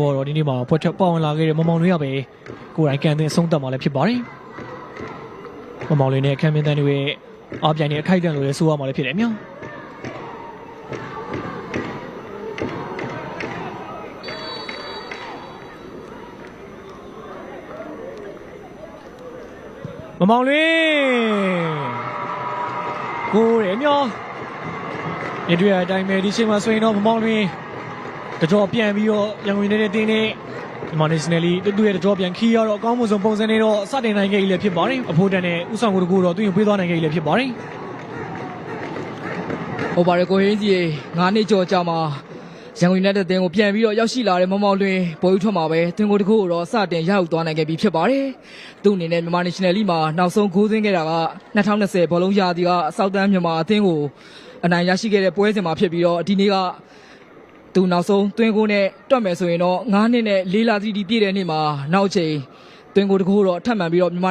ဘောတော့ဒီနေ့မှာဖွက်ထက်ပေါဝင်လာခဲ့တဲ့မောင်မောင်လေးကပဲကိုယ်တိုင်ကန်တဲ့အဆုံးသတ်မှလည်းဖြစ်ပါတယ်မောင်မောင်လေးနဲ့အခမ်းမင်းတန်းတွေရဲ့အားပြိုင်တဲ့အခိုက်အတန့်လိုလည်းဆိုရမှာလည်းဖြစ်တယ်မြောင်မောင်လေးကိုရမြောဒီတွေ့အတိုင်းပဲဒီချိန်မှာဆိုရင်တော့မောင်လေးတကြောပြန်ပြီးတော့ရန်ကုန်နေတဲ့တင်းနဲ့မြန်မာ National League သူ့ရဲ့တကြောပြန်ခီးရတော့အကောင်းဆုံးပုံစံနဲ့တော့စတင်နိုင်ခဲ့ပြီလည်းဖြစ်ပါတယ်အဖို့တန်နဲ့ဥဆောင်ကိုတကူတော့သူ့ရင်ပေးသွားနိုင်ခဲ့ပြီလည်းဖြစ်ပါတယ်ဟုတ်ပါတယ်ကိုဟင်းကြီး9နှစ်ကျော်ကြာမှာရန်ကုန်နေတဲ့တင်းကိုပြန်ပြီးတော့ရောက်ရှိလာတဲ့မောင်မောင်လွင်ပေါ်ယူထွက်မှာပဲတင်းကိုတကူကိုတော့စတင်ရရောက်သွားနိုင်ခဲ့ပြီဖြစ်ပါတယ်သူ့အနေနဲ့မြန်မာ National League မှာနောက်ဆုံးဂိုးသွင်းခဲ့တာက2020ဘောလုံးရာသီကအဆောက်တန်းမြန်မာအသင်းကိုအနိုင်ရရှိခဲ့တဲ့ပွဲစဉ်မှာဖြစ်ပြီးတော့ဒီနေ့ကသူနောက်ဆုံးသွင်းကိုနဲ့တွက်မယ်ဆိုရင်တော့9နှစ်နဲ့4လစီတီပြည့်တဲ့နေ့မှာနောက်ချိန်သွင်းကိုတကူတော့ထပ်မံပြီးတော့မြန်မာ